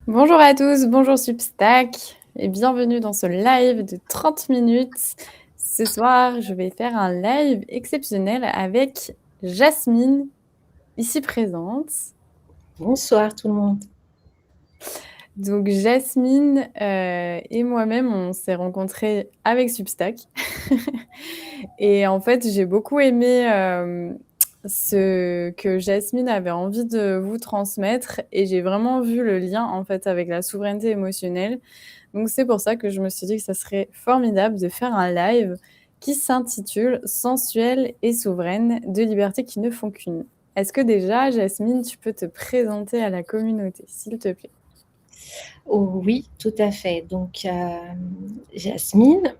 Bonjour à tous, bonjour Substack et bienvenue dans ce live de 30 minutes. Ce soir, je vais faire un live exceptionnel avec Jasmine, ici présente. Bonsoir tout le monde. Donc Jasmine et moi-même, on s'est rencontrés avec Substack. Et en fait, j'ai beaucoup aimé ce que Jasmine avait envie de vous transmettre et j'ai vraiment vu le lien en fait avec la souveraineté émotionnelle. Donc c'est pour ça que je me suis dit que ça serait formidable de faire un live qui s'intitule Sensuelle et souveraine, deux libertés qui ne font qu'une. Est-ce que déjà, Jasmine, tu peux te présenter à la communauté, s'il te plaît? Oh, oui, tout à fait. Donc, Jasmine.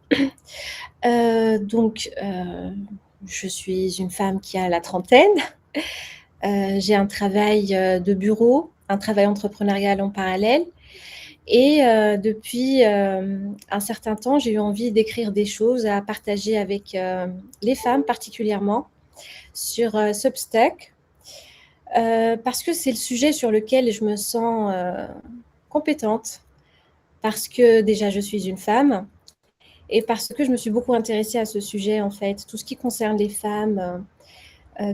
Je suis une femme qui a la trentaine. J'ai un travail de bureau, un travail entrepreneurial en parallèle. Et depuis un certain temps, j'ai eu envie d'écrire des choses à partager avec les femmes particulièrement sur Substack. Parce que c'est le sujet sur lequel je me sens compétente, parce que déjà je suis une femme et parce que je me suis beaucoup intéressée à ce sujet en fait, tout ce qui concerne les femmes,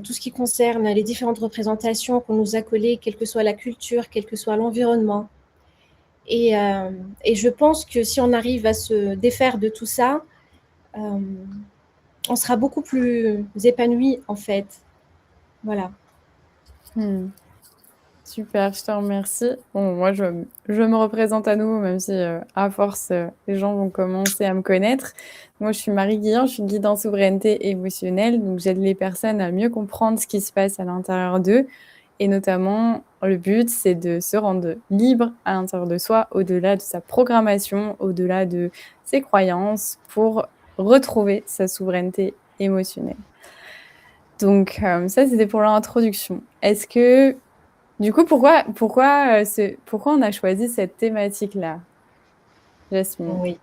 tout ce qui concerne les différentes représentations qu'on nous a collées, quelle que soit la culture, quel que soit l'environnement. Et je pense que si on arrive à se défaire de tout ça, on sera beaucoup plus épanoui en fait. Voilà. Super, je te remercie. Bon, moi, je me représente à nouveau, même si à force, les gens vont commencer à me connaître. Moi, je suis Marie Guillan, je suis guide en souveraineté émotionnelle. Donc, j'aide les personnes à mieux comprendre ce qui se passe à l'intérieur d'eux. Et notamment, le but, c'est de se rendre libre à l'intérieur de soi, au-delà de sa programmation, au-delà de ses croyances, pour retrouver sa souveraineté émotionnelle. Donc, ça, c'était pour l'introduction. Est-ce que du coup, pourquoi on a choisi cette thématique-là, Jasmine? Oui.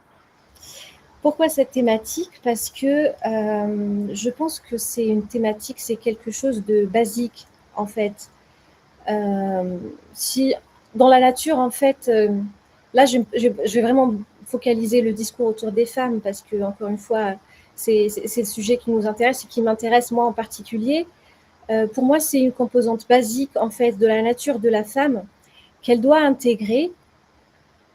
Pourquoi cette thématique? Parce que je pense que c'est une thématique, c'est quelque chose de basique en fait. Si dans la nature, en fait, là, je vais vraiment focaliser le discours autour des femmes parce que, encore une fois, c'est le sujet qui nous intéresse et qui m'intéresse moi en particulier. Pour moi, c'est une composante basique en fait de la nature de la femme qu'elle doit intégrer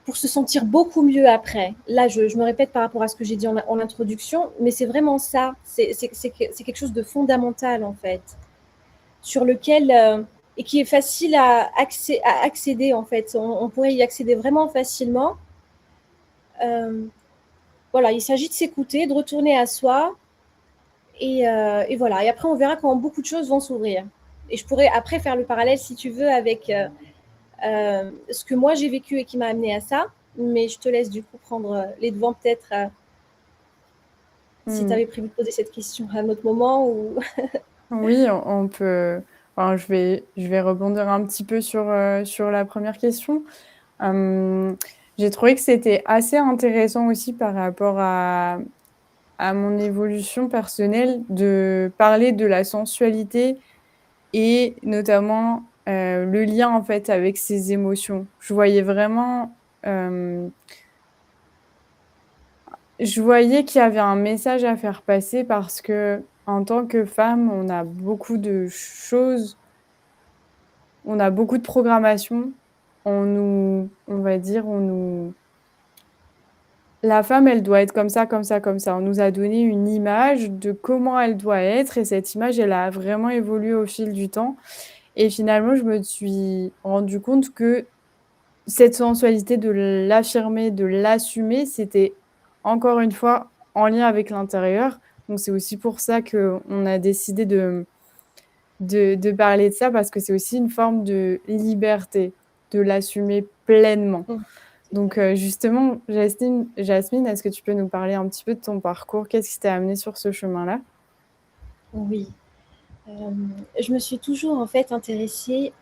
pour se sentir beaucoup mieux après. Là, je me répète par rapport à ce que j'ai dit en introduction, mais c'est vraiment ça. C'est quelque chose de fondamental en fait, sur lequel et qui est facile à accéder en fait. On pourrait y accéder vraiment facilement. Voilà, il s'agit de s'écouter, de retourner à soi, et voilà. Et après, on verra comment beaucoup de choses vont s'ouvrir. Et je pourrais après faire le parallèle, si tu veux, avec ce que moi j'ai vécu et qui m'a amené à ça. Mais je te laisse du coup prendre les devants peut-être si tu avais prévu de poser cette question à un autre moment ou Oui, on peut. Enfin, je vais rebondir un petit peu sur la première question. J'ai trouvé que c'était assez intéressant aussi par rapport à mon évolution personnelle de parler de la sensualité et notamment le lien en fait avec ses émotions. Je voyais qu'il y avait un message à faire passer parce que en tant que femme, on a beaucoup de choses, on a beaucoup de programmation. On va dire, la femme, elle doit être comme ça, comme ça, comme ça. On nous a donné une image de comment elle doit être et cette image, elle a vraiment évolué au fil du temps. Et finalement, je me suis rendu compte que cette sensualité, de l'affirmer, de l'assumer, c'était encore une fois en lien avec l'intérieur. Donc c'est aussi pour ça qu'on a décidé de parler de ça, parce que c'est aussi une forme de liberté, de l'assumer pleinement. Donc justement, Jasmine, est-ce que tu peux nous parler un petit peu de ton parcours? Qu'est-ce qui t'a amené sur ce chemin-là? oui. Je me suis toujours en fait intéressée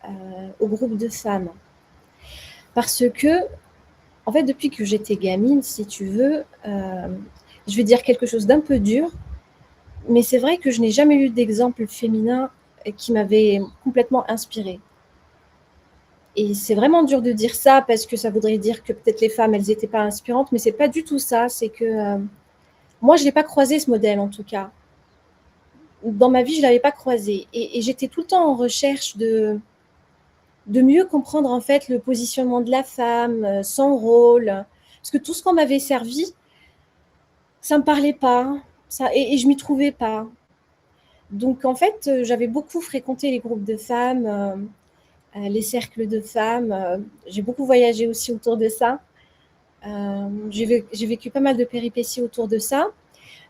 au groupe de femmes parce que en fait depuis que j'étais gamine, si tu veux, je vais dire quelque chose d'un peu dur, mais c'est vrai que je n'ai jamais eu d'exemple féminin qui m'avait complètement inspirée. Et c'est vraiment dur de dire ça parce que ça voudrait dire que peut-être les femmes, elles n'étaient pas inspirantes, mais c'est pas du tout ça. C'est que moi, je l'ai pas croisé ce modèle en tout cas. Dans ma vie, je l'avais pas croisé. Et j'étais tout le temps en recherche de mieux comprendre en fait le positionnement de la femme, son rôle. Parce que tout ce qu'on m'avait servi, ça me parlait pas. Et je m'y trouvais pas. Donc en fait, j'avais beaucoup fréquenté les groupes de femmes, les cercles de femmes. J'ai beaucoup voyagé aussi autour de ça. J'ai vécu pas mal de péripéties autour de ça.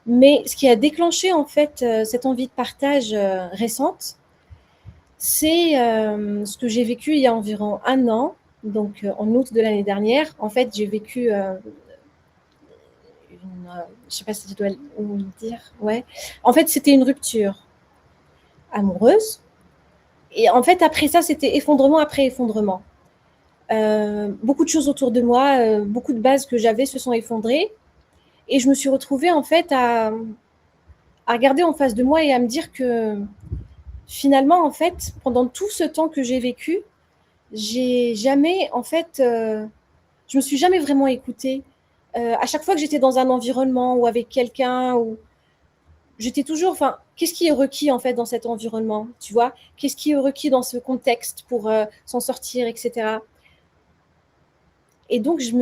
Mais ce qui a déclenché en fait cette envie de partage récente, c'est ce que j'ai vécu il y a environ 1 an, donc en août de l'année dernière. En fait, j'ai vécu je sais pas si je dois le dire, ouais. En fait, c'était une rupture amoureuse. Et en fait, après ça, c'était effondrement après effondrement. Beaucoup de choses autour de moi, beaucoup de bases que j'avais se sont effondrées. Et je me suis retrouvée en fait à regarder en face de moi et à me dire que finalement, en fait, pendant tout ce temps que j'ai vécu, j'ai jamais, en fait, je me suis jamais vraiment écoutée. À chaque fois que j'étais dans un environnement ou avec quelqu'un, ou j'étais toujours, enfin, qu'est-ce qui est requis en fait dans cet environnement, tu vois? Qu'est-ce qui est requis dans ce contexte pour s'en sortir, etc. Et donc, je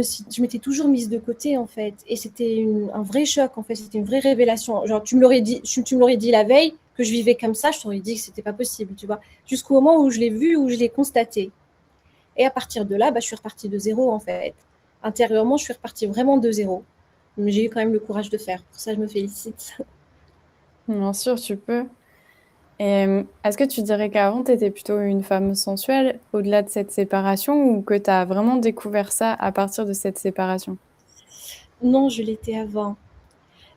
m'étais toujours mise de côté, en fait. Et c'était un vrai choc, en fait. C'était une vraie révélation. Genre, tu me l'aurais dit la veille que je vivais comme ça, je t'aurais dit que c'était pas possible, tu vois. Jusqu'au moment où je l'ai vu, où je l'ai constaté. Et à partir de là, bah, je suis repartie de zéro, en fait. Intérieurement, je suis repartie vraiment de zéro. Mais j'ai eu quand même le courage de faire. Pour ça, je me félicite. Bien sûr, tu peux. Et est-ce que tu dirais qu'avant, tu étais plutôt une femme sensuelle au-delà de cette séparation ou que tu as vraiment découvert ça à partir de cette séparation? Non, je l'étais avant.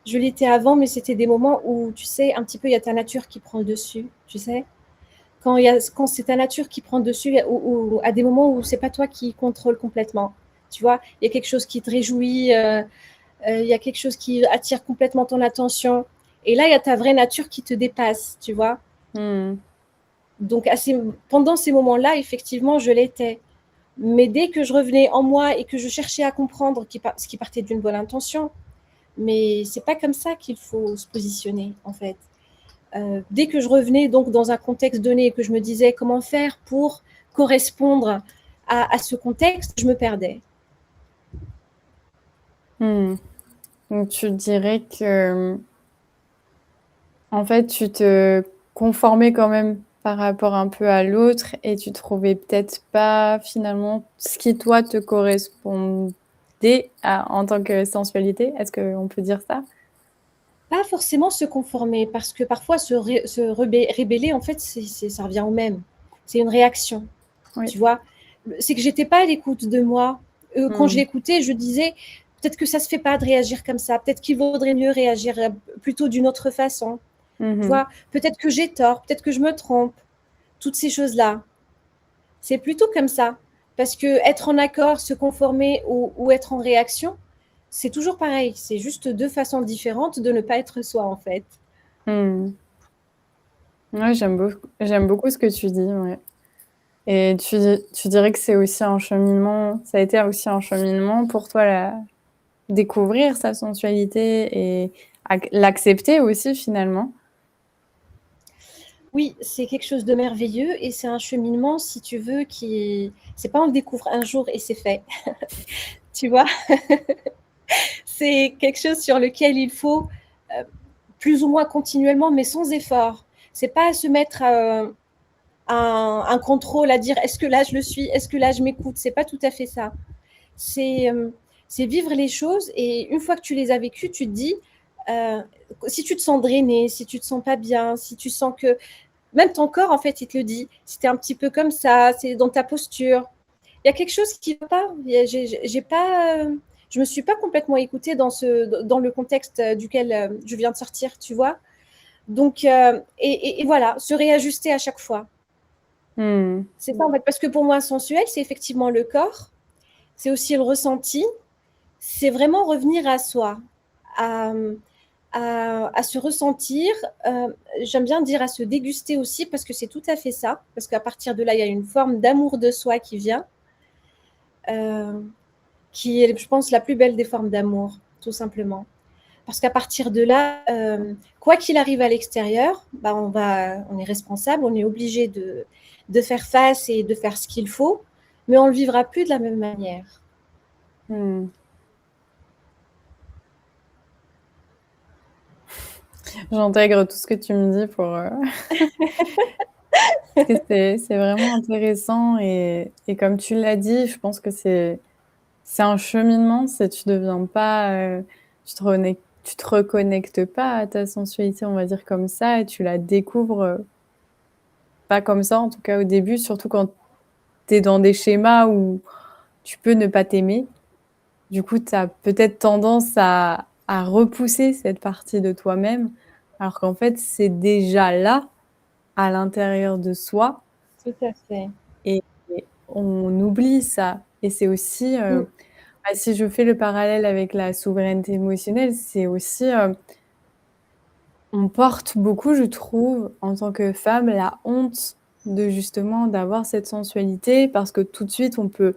Je l'étais avant, mais c'était des moments où, tu sais, un petit peu, il y a ta nature qui prend le dessus, tu sais. Quand c'est ta nature qui prend le dessus, ou à des moments où c'est pas toi qui contrôle complètement. Tu vois, il y a quelque chose qui te réjouit, il y a quelque chose qui attire complètement ton attention. Et là, il y a ta vraie nature qui te dépasse, tu vois. Hmm. Donc, pendant ces moments-là, effectivement, je l'étais. Mais dès que je revenais en moi et que je cherchais à comprendre ce qui partait d'une bonne intention, mais c'est pas comme ça qu'il faut se positionner, en fait. Dès que je revenais donc dans un contexte donné et que je me disais comment faire pour correspondre à ce contexte, je me perdais. Hmm. Donc tu dirais que en fait tu te conformais quand même par rapport un peu à l'autre et tu trouvais peut-être pas finalement ce qui toi te correspondait en tant que sensualité. Est-ce qu'on peut dire ça? Pas forcément se conformer, parce que parfois rébeller, en fait, ça revient au même. C'est une réaction, Oui. tu vois. C'est que j'étais pas à l'écoute de moi. Quand je Hmm. l'écoutais, je disais, peut-être que ça se fait pas de réagir comme ça. Peut-être qu'il vaudrait mieux réagir plutôt d'une autre façon. Tu Mhm. vois, peut-être que j'ai tort, peut-être que je me trompe. Toutes ces choses-là. C'est plutôt comme ça. Parce que être en accord, se conformer ou être en réaction, c'est toujours pareil. C'est juste deux façons différentes de ne pas être soi, en fait. Hmm. Ouais, j'aime beaucoup ce que tu dis, ouais. Et tu dirais que c'est aussi un cheminement, ça a été aussi un cheminement pour toi, découvrir sa sensualité et l'accepter aussi finalement. Oui, c'est quelque chose de merveilleux et c'est un cheminement, si tu veux, c'est pas on le découvre un jour et c'est fait. Tu vois, c'est quelque chose sur lequel il faut euh, plus ou moins continuellement, mais sans effort. C'est pas à se mettre un contrôle à dire est-ce que là je le suis, est-ce que là je m'écoute. C'est pas tout à fait ça. C'est c'est vivre les choses et une fois que tu les as vécues, tu te dis euh, si tu te sens drainé, si tu te sens pas bien, si tu sens que même ton corps en fait il te le dit, si tu es un petit peu comme ça, c'est dans ta posture, il y a quelque chose qui va pas. J'ai pas, je me suis pas complètement écoutée dans le contexte duquel je viens de sortir, tu vois. Donc et voilà, se réajuster à chaque fois. Hmm. C'est ça en fait, parce que pour moi sensuel, c'est effectivement le corps, c'est aussi le ressenti, c'est vraiment revenir à soi, à, à se ressentir, j'aime bien dire à se déguster aussi, parce que c'est tout à fait ça, parce qu'à partir de là, il y a une forme d'amour de soi qui vient, qui est, je pense, la plus belle des formes d'amour, tout simplement. Parce qu'à partir de là, quoi qu'il arrive à l'extérieur, bah on est responsable, on est obligé de faire face et de faire ce qu'il faut, mais on ne le vivra plus de la même manière. Hmm. J'intègre tout ce que tu me dis pour... parce que c'est vraiment intéressant et comme tu l'as dit, je pense que c'est un cheminement, tu deviens pas... tu te reconnectes pas à ta sensualité, on va dire comme ça, et tu la découvres pas comme ça, en tout cas au début, surtout quand tu es dans des schémas où tu peux ne pas t'aimer. Du coup, tu as peut-être tendance à repousser cette partie de toi-même, alors qu'en fait, c'est déjà là, à l'intérieur de soi, Tout à fait. et on oublie ça. Et c'est aussi, Mm. si je fais le parallèle avec la souveraineté émotionnelle, c'est aussi, on porte beaucoup, je trouve, en tant que femme, la honte de justement d'avoir cette sensualité, parce que tout de suite, on peut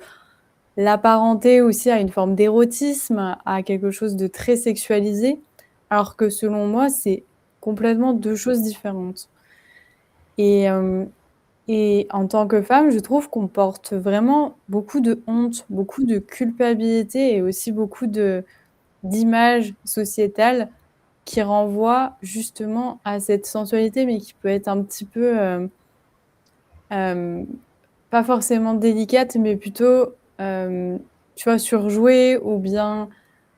l'apparenter aussi à une forme d'érotisme, à quelque chose de très sexualisé, alors que selon moi, c'est complètement deux choses différentes. Et, et en tant que femme, je trouve qu'on porte vraiment beaucoup de honte, beaucoup de culpabilité et aussi beaucoup d'images sociétales qui renvoient justement à cette sensualité, mais qui peut être un petit peu, pas forcément délicate, mais plutôt, tu vois, surjouée, ou bien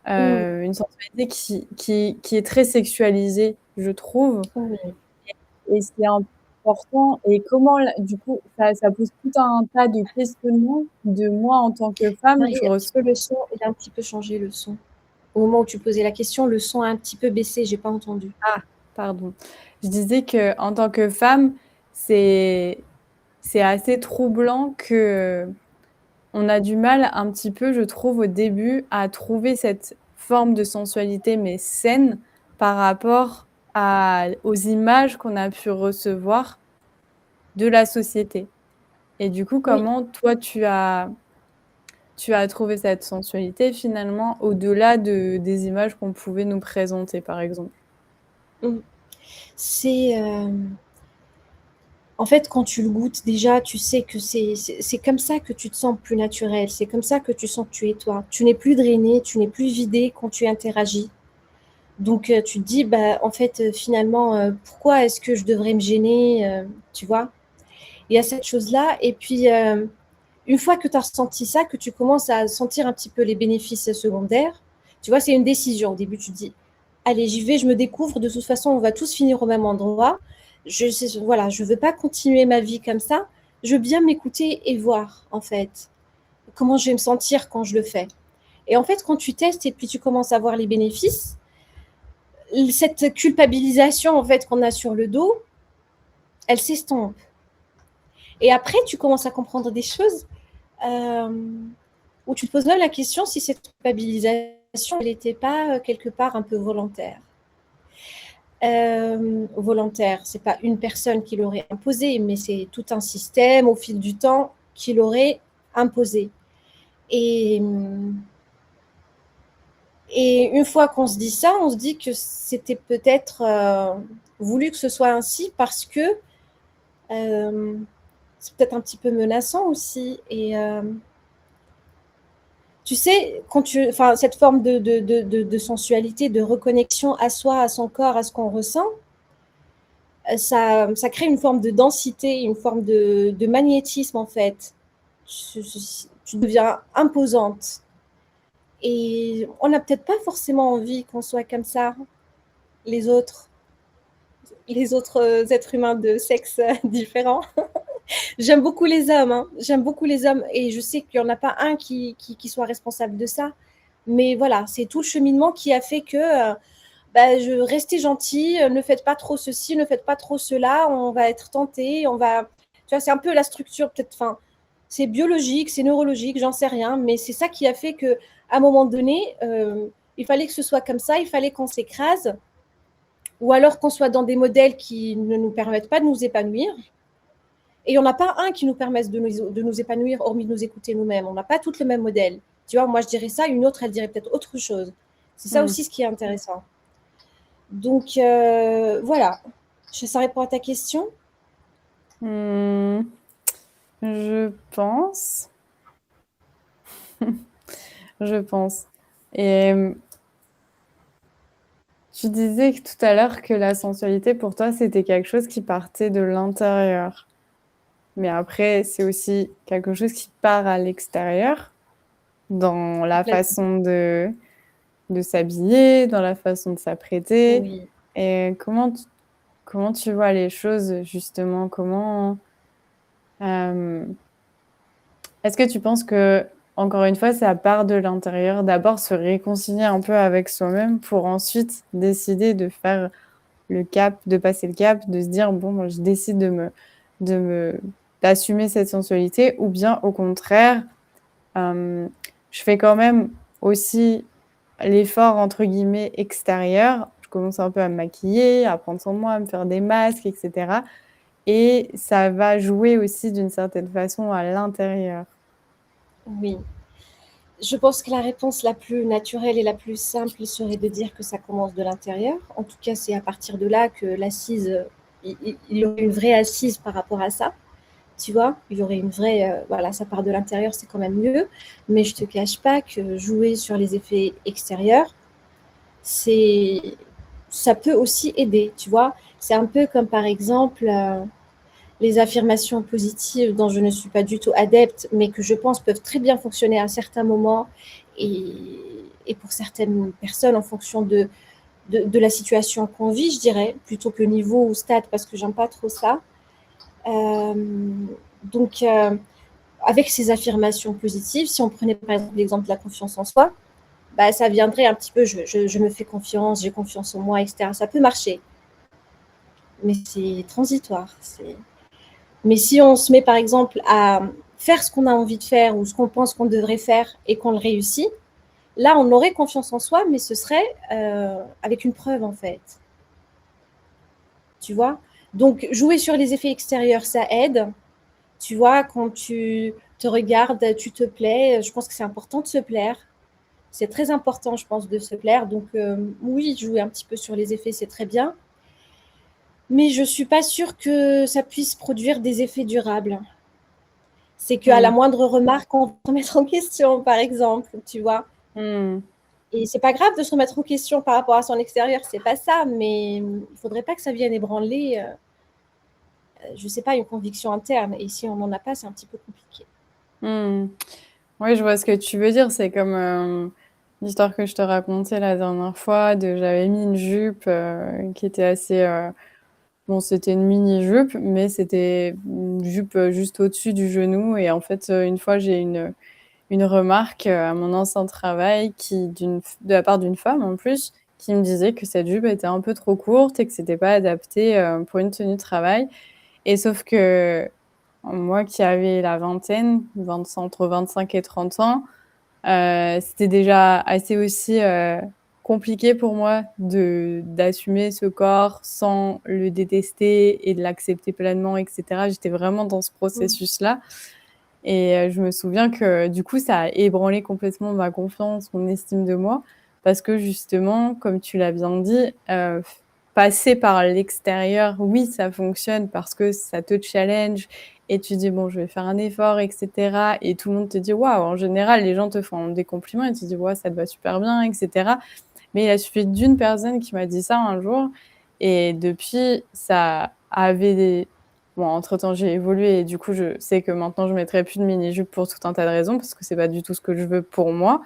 Mm. une sensualité qui est très sexualisée, je trouve. Oui. Et c'est important. Et comment, du coup, ça pose tout un tas de questionnements de moi en tant que femme. Marie, Je un petit peu reçois... le son, il a un petit peu changé le son. Au moment où tu posais la question, le son a un petit peu baissé, j'ai pas entendu. Ah, pardon. Je disais que en tant que femme, c'est c'est assez troublant que on a du mal un petit peu, je trouve, au début, à trouver cette forme de sensualité, mais saine, par rapport aux images qu'on a pu recevoir de la société. Et du coup, Oui. comment toi, tu as trouvé cette sensualité finalement, au-delà des images qu'on pouvait nous présenter, par exemple? Mm. C'est en fait, quand tu le goûtes, déjà, tu sais que c'est comme ça que tu te sens plus naturel. C'est comme ça que tu sens que tu es toi. Tu n'es plus drainé, tu n'es plus vidé quand tu interagis. Donc, tu te dis, bah, en fait, finalement, pourquoi est-ce que je devrais me gêner, tu vois? Il y a cette chose-là. Et puis, une fois que tu as ressenti ça, que tu commences à sentir un petit peu les bénéfices secondaires, tu vois, c'est une décision. Au début, tu te dis, allez, j'y vais, je me découvre. De toute façon, on va tous finir au même endroit. Voilà, je veux pas continuer ma vie comme ça. Je veux bien m'écouter et voir, en fait, comment je vais me sentir quand je le fais. Et en fait, quand tu testes et puis tu commences à voir les bénéfices, cette culpabilisation, en fait, qu'on a sur le dos, elle s'estompe. Et après, tu commences à comprendre des choses où tu te poses même la question si cette culpabilisation n'était pas quelque part un peu volontaire. Volontaire, c'est pas une personne qui l'aurait imposé, mais c'est tout un système au fil du temps qui l'aurait imposé. Et, et une fois qu'on se dit ça, on se dit que c'était peut-être voulu que ce soit ainsi parce que c'est peut-être un petit peu menaçant aussi. Et tu sais, cette forme de sensualité, de reconnexion à soi, à son corps, à ce qu'on ressent, ça crée une forme de densité, une forme de magnétisme en fait. Tu deviens imposante. Et on n'a peut-être pas forcément envie qu'on soit comme ça, les autres, les autres êtres humains de sexe différent. J'aime beaucoup les hommes, hein. J'aime beaucoup les hommes et je sais qu'il n'y en a pas un qui soit responsable de ça. Mais voilà, c'est tout le cheminement qui a fait que restez gentil, ne faites pas trop ceci, ne faites pas trop cela, on va être tenté, on va. Tu vois, c'est un peu la structure, peut-être, enfin, c'est biologique, c'est neurologique, j'en sais rien, mais c'est ça qui a fait qu'à un moment donné, il fallait que ce soit comme ça, il fallait qu'on s'écrase ou alors qu'on soit dans des modèles qui ne nous permettent pas de nous épanouir. Et il n'y en a pas un qui nous permette de nous épanouir, hormis de nous écouter nous-mêmes. On n'a pas toutes le même modèle. Tu vois, moi, je dirais ça, une autre, elle dirait peut-être autre chose. C'est ça Hmm. aussi ce qui est intéressant. Donc, voilà. Ça répond à ta question? Hmm, je pense. Je pense. Et tu disais tout à l'heure que la sensualité, pour toi, c'était quelque chose qui partait de l'intérieur. Mais après, c'est aussi quelque chose qui part à l'extérieur, dans la Complètement. façon de s'habiller, dans la façon de s'apprêter. Oui. Et comment tu vois les choses, justement? Euh, Est-ce que tu penses que, encore une fois, ça part de l'intérieur, d'abord se réconcilier un peu avec soi-même pour ensuite décider de faire le cap, de passer le cap, de se dire, bon, moi, je décide de me, d'assumer cette sensualité, ou bien au contraire, euh, je fais quand même aussi l'effort, entre guillemets, extérieur. Je commence un peu à me maquiller, à prendre soin de moi, à me faire des masques, etc. Et ça va jouer aussi d'une certaine façon à l'intérieur. Oui. Je pense que la réponse la plus naturelle et la plus simple serait de dire que ça commence de l'intérieur. En tout cas, c'est à partir de là que l'assise, il y aurait une vraie assise par rapport à ça. Tu vois, il y aurait une vraie, voilà, ça part de l'intérieur, c'est quand même mieux. Mais je te cache pas que jouer sur les effets extérieurs, c'est, ça peut aussi aider, tu vois. C'est un peu comme par exemple les affirmations positives dont je ne suis pas du tout adepte, mais que je pense peuvent très bien fonctionner à certains moments et, et pour certaines personnes en fonction de la situation qu'on vit, je dirais, plutôt que niveau ou stade, parce que j'aime pas trop ça. Euh, donc, avec ces affirmations positives, si on prenait par exemple l'exemple de la confiance en soi, bah, ça viendrait un petit peu, je me fais confiance, j'ai confiance en moi, etc. Ça peut marcher, mais c'est transitoire. Mais si on se met par exemple à faire ce qu'on a envie de faire ou ce qu'on pense qu'on devrait faire et qu'on le réussit, là on aurait confiance en soi, mais ce serait avec une preuve en fait. Tu vois. Donc jouer sur les effets extérieurs, ça aide. Tu vois, quand tu te regardes, tu te plais. Je pense que c'est important de se plaire. C'est très important, je pense, de se plaire. Donc oui, jouer un petit peu sur les effets, c'est très bien. Mais je ne suis pas sûre que ça puisse produire des effets durables. C'est qu'à la Hmm. moindre remarque, on va se remettre en question, par exemple, tu vois. Hmm. Et c'est pas grave de se remettre en question par rapport à son extérieur, c'est pas ça, mais il faudrait pas que ça vienne ébranler, je sais pas, une conviction interne. Et si on n'en a pas, c'est un petit peu compliqué. Hmm. Oui, je vois ce que tu veux dire. C'est comme l'histoire que je te racontais la dernière fois de j'avais mis une jupe qui était assez bon, c'était une mini-jupe, mais c'était une jupe juste au-dessus du genou. Et en fait, une fois, j'ai une remarque à mon ancien travail de la part d'une femme en plus, qui me disait que cette jupe était un peu trop courte et que c'était pas adapté pour une tenue de travail. Et sauf que moi qui avais la vingtaine, entre 25 et 30 ans, c'était déjà assez aussi compliqué pour moi d'assumer ce corps sans le détester et de l'accepter pleinement, etc. J'étais vraiment dans ce Mm. processus-là. Et je me souviens que du coup, ça a ébranlé complètement ma confiance, mon estime de moi, parce que justement, comme tu l'as bien dit, passer par l'extérieur, oui, ça fonctionne parce que ça te challenge et tu dis, bon, je vais faire un effort, etc. Et tout le monde te dit, waouh, en général, les gens te font des compliments et tu te dis, ouais, ça te va super bien, etc. Mais il a suffi d'une personne qui m'a dit ça un jour et depuis, ça avait des... Bon, entre-temps, j'ai évolué et du coup, je sais que maintenant, je mettrai plus de mini-jupe pour tout un tas de raisons parce que c'est pas du tout ce que je veux pour moi.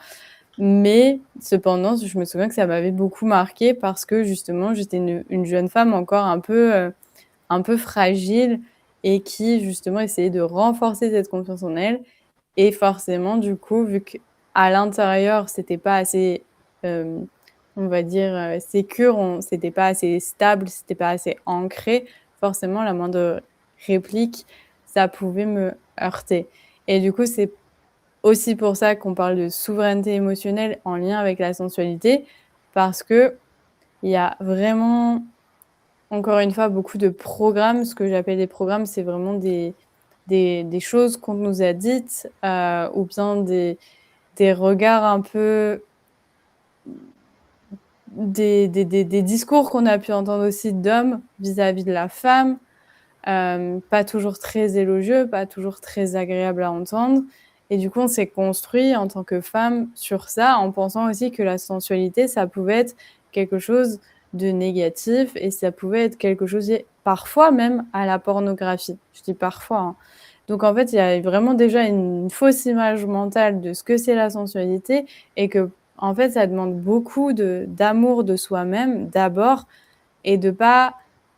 Mais cependant, je me souviens que ça m'avait beaucoup marqué parce que justement, j'étais une jeune femme encore un peu fragile et qui justement essayait de renforcer cette confiance en elle. Et forcément, du coup, vu qu'à l'intérieur, c'était pas assez, euh, on va dire, sécure, c'était pas assez stable, c'était pas assez ancré, forcément, la moindre réplique, ça pouvait me heurter. Et du coup, c'est aussi pour ça qu'on parle de souveraineté émotionnelle en lien avec la sensualité, parce que il y a vraiment encore une fois, beaucoup de programmes. Ce que j'appelle des programmes, c'est vraiment des choses qu'on nous a dites, ou bien des regards un peu, des discours qu'on a pu entendre aussi d'hommes vis-à-vis de la femme, pas toujours très élogieux, pas toujours très agréable à entendre. Et du coup, on s'est construit en tant que femme sur ça, en pensant aussi que la sensualité, ça pouvait être quelque chose de négatif et ça pouvait être quelque chose, parfois même à la pornographie. Je dis parfois, hein. Donc en fait, il y a vraiment déjà une fausse image mentale de ce que c'est la sensualité et que en fait, ça demande beaucoup d'amour de soi-même d'abord et de pas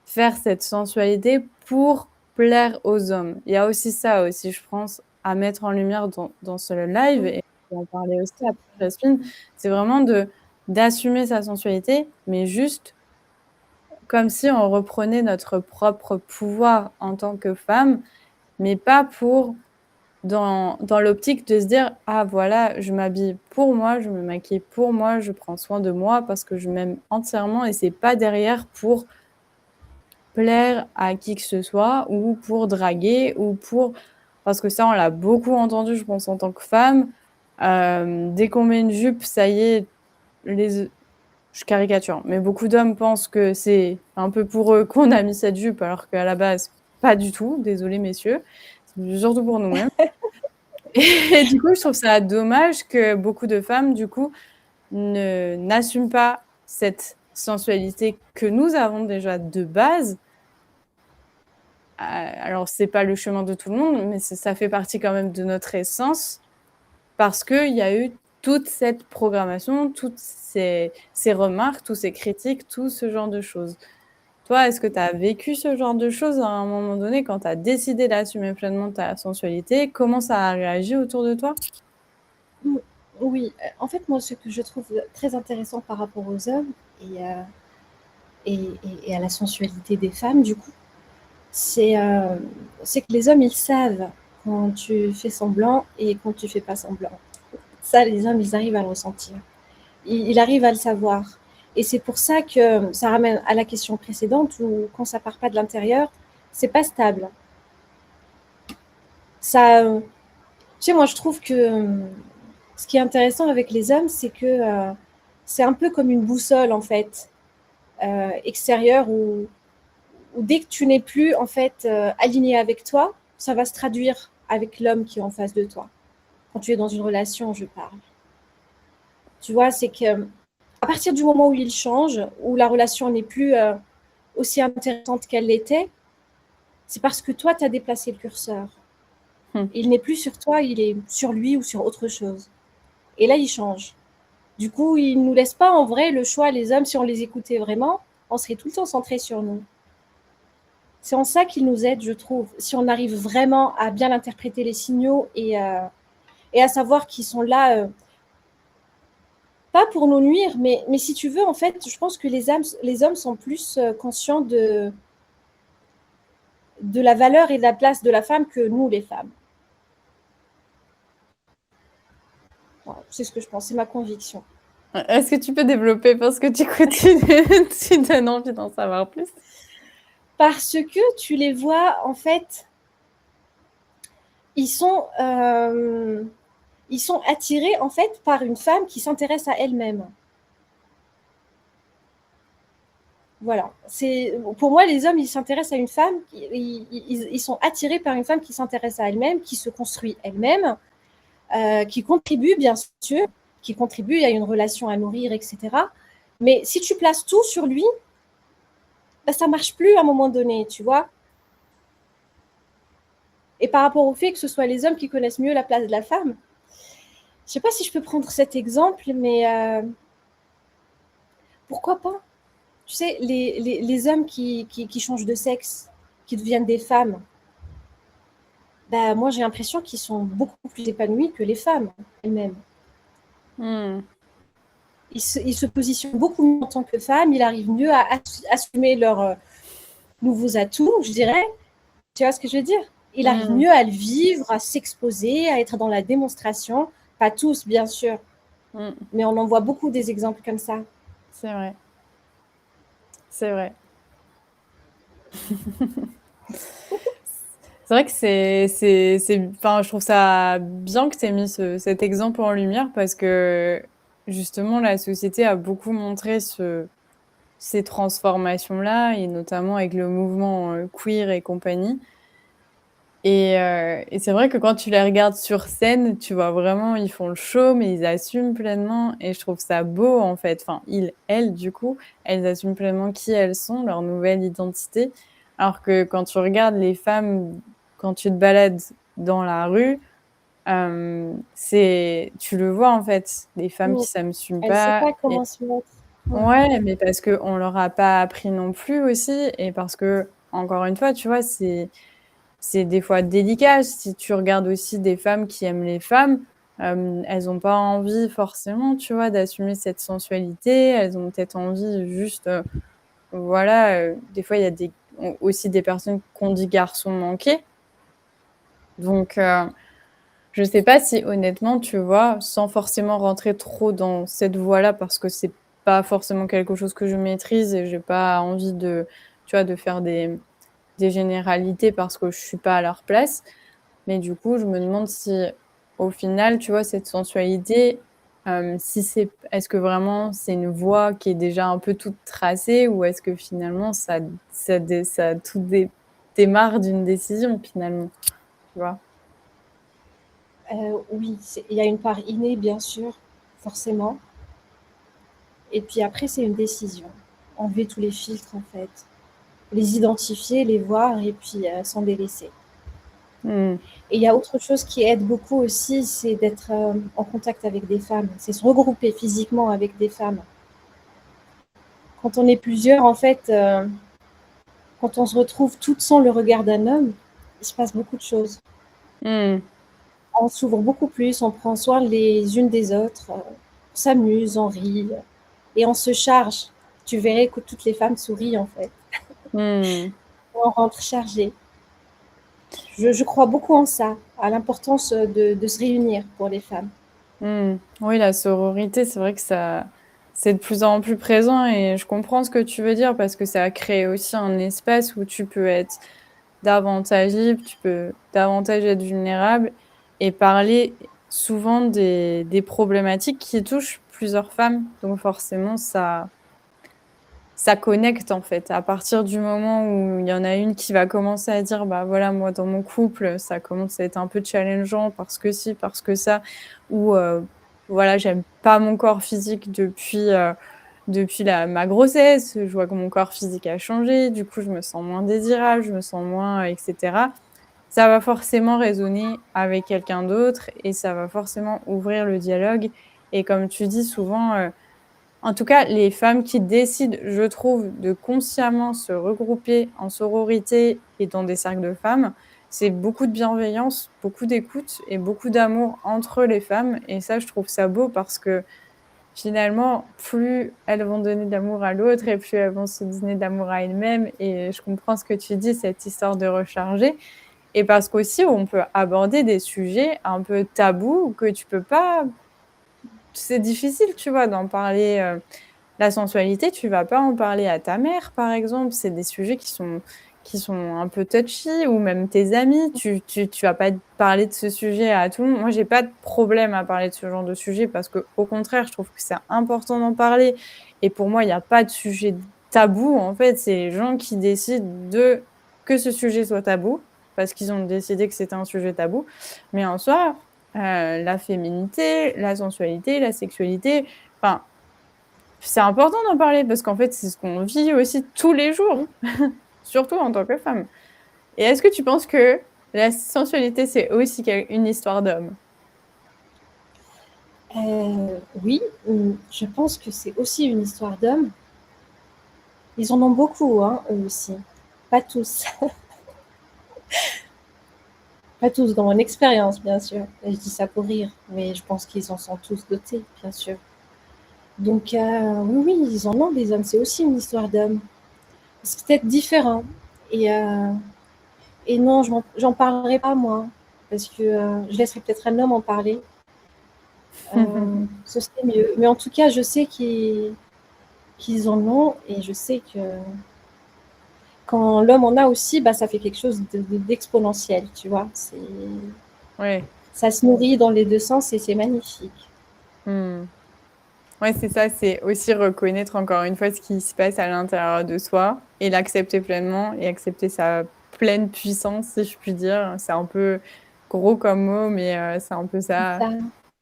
faire cette sensualité pour plaire aux hommes. Il y a aussi ça aussi, je pense, à mettre en lumière dans ce live Mmh. et on en parlait aussi après Jasmine, c'est vraiment d'assumer sa sensualité, mais juste comme si on reprenait notre propre pouvoir en tant que femme, mais pas pour dans l'optique de se dire ah voilà, je m'habille pour moi, je me maquille pour moi, je prends soin de moi parce que je m'aime entièrement et c'est pas derrière pour plaire à qui que ce soit ou pour draguer ou pour parce que ça on l'a beaucoup entendu je pense en tant que femme, dès qu'on met une jupe ça y est je caricature mais beaucoup d'hommes pensent que c'est un peu pour eux qu'on a mis cette jupe alors qu'à la base pas du tout, désolés messieurs, c'est surtout pour nous-mêmes. Et du coup je trouve ça dommage que beaucoup de femmes du coup n'assument pas cette sensualité que nous avons déjà de base. Alors c'est pas le chemin de tout le monde, mais ça fait partie quand même de notre essence parce qu'il y a eu toute cette programmation, toutes ces remarques, tous ces critiques, tout ce genre de choses. Toi, est-ce que tu as vécu ce genre de choses à un moment donné quand tu as décidé d'assumer pleinement ta sensualité? Comment ça a réagi autour de toi? Oui, en fait, moi, ce que je trouve très intéressant par rapport aux hommes et, et à la sensualité des femmes, du coup, c'est que les hommes, ils savent quand tu fais semblant et quand tu fais pas semblant. Ça, les hommes, ils arrivent à le ressentir. Ils arrivent à le savoir. Et c'est pour ça que ça ramène à la question précédente où quand ça part pas de l'intérieur, c'est pas stable. Ça, tu sais, moi, je trouve que ce qui est intéressant avec les hommes, c'est que c'est un peu comme une boussole, en fait, extérieure où dès que tu n'es plus, en fait, aligné avec toi, ça va se traduire avec l'homme qui est en face de toi. Quand tu es dans une relation, je parle. Tu vois, c'est que à partir du moment où il change, où la relation n'est plus aussi intéressante qu'elle l'était, c'est parce que toi, tu as déplacé le curseur. Mmh. Il n'est plus sur toi, il est sur lui ou sur autre chose. Et là, il change. Du coup, il ne nous laisse pas en vrai le choix, les hommes, si on les écoutait vraiment, on serait tout le temps centré sur nous. C'est en ça qu'ils nous aident, je trouve. Si on arrive vraiment à bien interpréter les signaux et à savoir qu'ils sont là, pas pour nous nuire, mais si tu veux, en fait, je pense que les hommes sont plus conscients de la valeur et de la place de la femme que nous, les femmes. Voilà, c'est ce que je pense, c'est ma conviction. Est-ce que tu peux développer parce que tu continues, tu donnes envie d'en savoir plus? Parce que tu les vois, en fait, ils sont attirés, en fait, par une femme qui s'intéresse à elle-même. Voilà. Pour moi, les hommes, ils s'intéressent à une femme, ils sont attirés par une femme qui s'intéresse à elle-même, qui se construit elle-même, qui contribue, bien sûr, qui contribue à une relation à nourrir, etc. Mais si tu places tout sur lui, ben, ça ne marche plus à un moment donné, tu vois. Et par rapport au fait que ce soit les hommes qui connaissent mieux la place de la femme, je ne sais pas si je peux prendre cet exemple, mais pourquoi pas? Tu sais, les hommes qui changent de sexe, qui deviennent des femmes, bah, moi j'ai l'impression qu'ils sont beaucoup plus épanouis que les femmes elles-mêmes. Mmh. Ils se positionnent beaucoup mieux en tant que femmes, ils arrivent mieux à assumer leurs nouveaux atouts, je dirais. Tu vois ce que je veux dire? Ils arrivent mieux à le vivre, à s'exposer, à être dans la démonstration. Pas tous, bien sûr, mais on en voit beaucoup des exemples comme ça. C'est vrai. C'est vrai. C'est vrai que enfin, je trouve ça bien que tu aies mis cet exemple en lumière parce que justement, la société a beaucoup montré ces transformations-là, et notamment avec le mouvement queer et compagnie. Et c'est vrai que quand tu les regardes sur scène, tu vois vraiment, ils font le show, mais ils assument pleinement. Et je trouve ça beau, en fait. Enfin, elles, du coup, elles assument pleinement qui elles sont, leur nouvelle identité. Alors que quand tu regardes les femmes, quand tu te balades dans la rue, tu le vois, en fait, des femmes Mm. qui s'assument Elle ne sait pas. pas comment se mettre. Ouais. Ouais, mais parce qu'on leur a pas appris non plus aussi, et parce que, encore une fois, tu vois, c'est des fois délicat. Si tu regardes aussi des femmes qui aiment les femmes, elles ont pas envie forcément, tu vois, d'assumer cette sensualité. Elles ont peut-être envie juste, voilà, des fois il y a aussi des personnes qu'on dit garçons manqués. Donc, je sais pas si honnêtement, tu vois, sans forcément rentrer trop dans cette voie-là, parce que c'est pas forcément quelque chose que je maîtrise et j'ai pas envie de, tu vois, de faire des généralités parce que je suis pas à leur place. Mais du coup, je me demande si, au final, tu vois, cette sensualité, si est-ce que vraiment c'est une voie qui est déjà un peu toute tracée, ou est-ce que finalement ça démarre d'une décision finalement, tu vois? Oui, il y a une part innée, bien sûr, forcément. Et puis après, c'est une décision. Enlever tous les filtres, en fait. Les identifier, les voir et puis s'en délaisser. Mmh. Et il y a autre chose qui aide beaucoup aussi, c'est d'être en contact avec des femmes. C'est se regrouper physiquement avec des femmes. Quand on est plusieurs, en fait, quand on se retrouve toutes sans le regard d'un homme, il se passe beaucoup de choses. Mmh. On s'ouvre beaucoup plus, on prend soin les unes des autres, on s'amuse, on rit et on se charge. Tu verrais que toutes les femmes sourient en fait. Mmh. On rentre chargé. Je crois beaucoup en ça, à l'importance de se réunir pour les femmes. Mmh. Oui, la sororité, c'est vrai que c'est de plus en plus présent, et je comprends ce que tu veux dire parce que ça crée aussi un espace où tu peux être davantage libre, tu peux davantage être vulnérable et parler souvent des problématiques qui touchent plusieurs femmes. Donc forcément, ça connecte en fait. À partir du moment où il y en a une qui va commencer à dire, bah voilà, moi dans mon couple, ça commence à être un peu challengeant parce que ci, parce que ça, ou voilà, j'aime pas mon corps physique depuis ma grossesse, je vois que mon corps physique a changé, du coup je me sens moins désirable, je me sens moins, etc. Ça va forcément résonner avec quelqu'un d'autre et ça va forcément ouvrir le dialogue. Et comme tu dis souvent, en tout cas, les femmes qui décident, je trouve, de consciemment se regrouper en sororité et dans des cercles de femmes, c'est beaucoup de bienveillance, beaucoup d'écoute et beaucoup d'amour entre les femmes. Et ça, je trouve ça beau parce que finalement, plus elles vont donner d'amour à l'autre et plus elles vont se donner d'amour à elles-mêmes. Et je comprends ce que tu dis, cette histoire de recharger. Et parce qu'aussi, on peut aborder des sujets un peu tabous que tu peux pas. C'est difficile, tu vois, d'en parler. La sensualité, tu vas pas en parler à ta mère, par exemple. C'est des sujets qui sont un peu touchy, ou même tes amis. Tu vas pas parler de ce sujet à tout le monde. Moi, j'ai pas de problème à parler de ce genre de sujet parce que, au contraire, je trouve que c'est important d'en parler. Et pour moi, il y a pas de sujet tabou. En fait, c'est les gens qui décident que ce sujet soit tabou parce qu'ils ont décidé que c'était un sujet tabou. Mais en soi, la féminité, la sensualité, la sexualité, enfin, c'est important d'en parler parce qu'en fait, c'est ce qu'on vit aussi tous les jours, surtout en tant que femme. Et est-ce que tu penses que la sensualité, c'est aussi une histoire d'homme? Oui, je pense que c'est aussi une histoire d'hommes. Ils en ont beaucoup, hein, eux aussi. Pas tous. Pas tous dans mon expérience, bien sûr. Et je dis ça pour rire, mais je pense qu'ils en sont tous dotés, bien sûr. Donc, oui, oui, ils en ont des hommes. C'est aussi une histoire d'hommes. C'est peut-être différent. Et, euh, et non, j'en parlerai pas, moi, parce que je laisserai peut-être un homme en parler. Ce serait mieux. Mais en tout cas, je sais qu'ils en ont et je sais que quand l'homme en a aussi, bah, ça fait quelque chose d'exponentiel, tu vois. Ouais. Ça se nourrit dans les deux sens et c'est magnifique. Ouais, c'est ça, c'est aussi reconnaître encore une fois ce qui se passe à l'intérieur de soi et l'accepter pleinement et accepter sa pleine puissance, si je puis dire. C'est un peu gros comme mot, mais c'est un peu ça. Ça,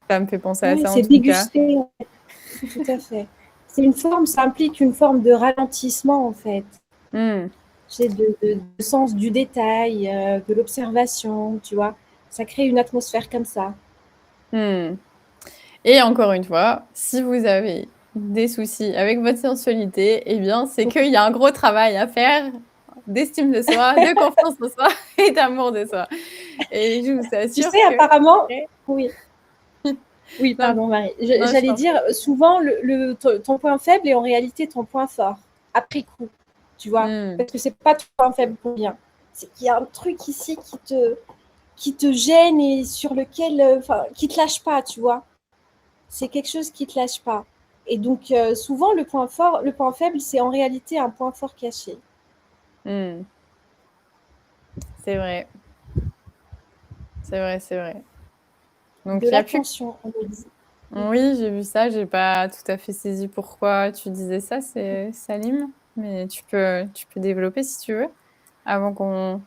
Ça me fait penser à ouais, ça en c'est tout cas. déguster, tout à fait. Ça implique une forme de ralentissement en fait. Hmm, C'est de sens du détail, de l'observation, tu vois. Ça crée une atmosphère comme ça. hmm. Et encore une fois, si vous avez des soucis avec votre sensualité, eh bien, c'est qu'il y a un gros travail à faire d'estime de soi, de confiance en soi et d'amour de soi. Et je vous Tu assure sais, que... apparemment, oui. Oui, Non, pardon, Marie. non, je J'allais t'en dire, souvent, ton point faible est en réalité ton point fort, après coup, tu vois. prie. Parce que c'est pas ton point faible pour rien. C'est qu'il y a un truc ici qui te gêne et sur lequel, qui te lâche pas, tu vois. C'est quelque chose qui te lâche pas. Et donc, souvent, le point faible, c'est en réalité un point fort caché. Hmm. C'est vrai, c'est vrai, c'est vrai. Donc, De il y a plus... l'attention, on me dit. Oui, j'ai vu ça, j'ai pas tout à fait saisi pourquoi tu disais ça, c'est Salim, mais tu peux développer si tu veux, avant qu'on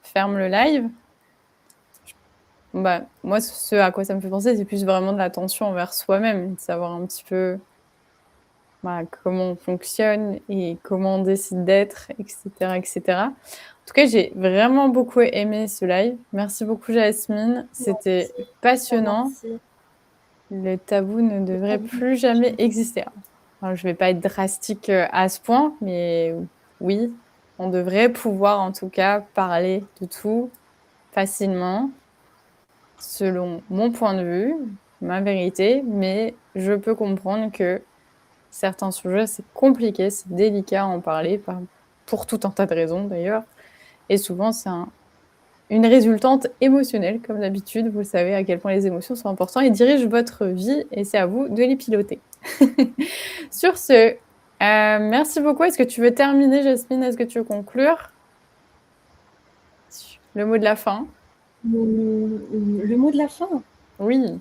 ferme le live. Bah, moi, ce à quoi ça me fait penser, c'est plus vraiment de l'attention envers soi-même, de savoir un petit peu bah, comment on fonctionne et comment on décide d'être, etc., etc. En tout cas, j'ai vraiment beaucoup aimé ce live. Merci beaucoup, Jasmine. C'était Merci, je te passionnant. remercie. Le tabou ne devrait Ah plus jamais exister. Alors, je vais pas être drastique à ce point, mais oui, on devrait pouvoir en tout cas parler de tout facilement, selon mon point de vue, ma vérité, mais je peux comprendre que certains sujets, c'est compliqué, c'est délicat à en parler, pour tout un tas de raisons d'ailleurs. Et souvent, c'est une résultante émotionnelle, comme d'habitude. Vous savez à quel point les émotions sont importantes et dirigent votre vie, et c'est à vous de les piloter. Sur ce, merci beaucoup. Est-ce que tu veux terminer, Jasmine? Est-ce que tu veux conclure? Le mot de la fin? Le mot de la fin. Oui.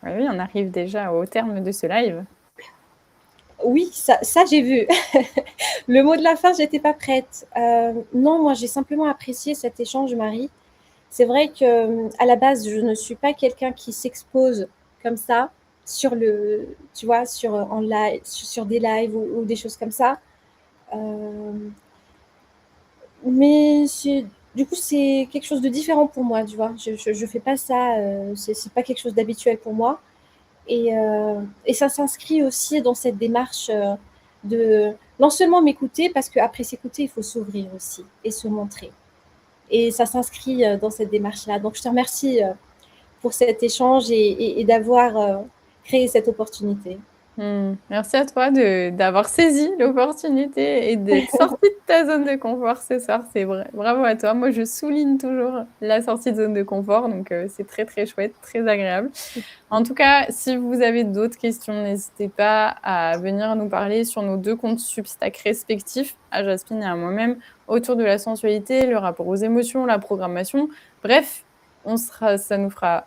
Oui, on arrive déjà au terme de ce live. Oui, ça j'ai vu. Le mot de la fin, j'étais pas prête. Non, moi j'ai simplement apprécié cet échange, Marie. C'est vrai que à la base, je ne suis pas quelqu'un qui s'expose comme ça tu vois, en live, sur des lives ou des choses comme ça. Euh, mais du coup, c'est quelque chose de différent pour moi, tu vois. Je fais pas ça. C'est pas quelque chose d'habituel pour moi. Et ça s'inscrit aussi dans cette démarche de non seulement m'écouter, parce qu'après s'écouter, il faut s'ouvrir aussi et se montrer. Et ça s'inscrit dans cette démarche-là. Donc, je te remercie pour cet échange et d'avoir créé cette opportunité. Merci à toi d'avoir saisi l'opportunité et d'être sortie de ta zone de confort ce soir. C'est vrai. Bravo à toi. Moi, je souligne toujours la sortie de zone de confort, donc c'est très très chouette, très agréable. En tout cas, si vous avez d'autres questions, n'hésitez pas à venir nous parler sur nos deux comptes Substack respectifs, à Jasmine et à moi-même, autour de la sensualité, le rapport aux émotions, la programmation. Bref, ça nous fera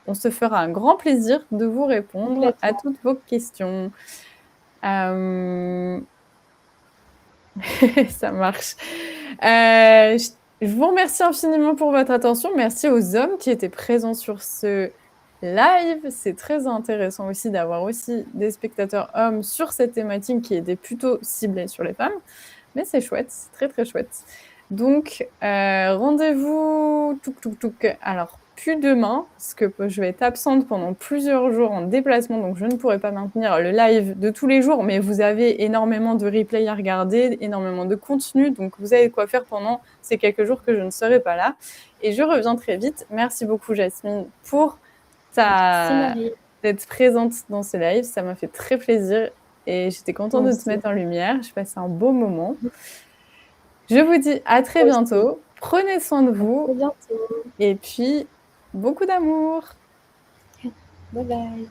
on se fera un grand plaisir de vous répondre à Complètement. toutes vos questions. Euh, Ça marche. Je vous remercie infiniment pour votre attention. Merci aux hommes qui étaient présents sur ce live. C'est très intéressant aussi d'avoir aussi des spectateurs hommes sur cette thématique qui était plutôt ciblée sur les femmes. Mais c'est chouette, c'est très très chouette. Donc, rendez-vous alors, plus demain, parce que je vais être absente pendant plusieurs jours en déplacement, donc je ne pourrai pas maintenir le live de tous les jours, mais vous avez énormément de replays à regarder, énormément de contenu, donc vous avez quoi faire pendant ces quelques jours que je ne serai pas là. Et je reviens très vite. Merci beaucoup, Jasmine, pour Merci, Marie. d'être présente dans ce live. Ça m'a fait très plaisir et j'étais contente Moi de te aussi. mettre en lumière. Je passé un beau moment. Je vous dis à très Moi aussi. bientôt. Prenez soin de À vous très bientôt. et puis beaucoup d'amour. Bye bye.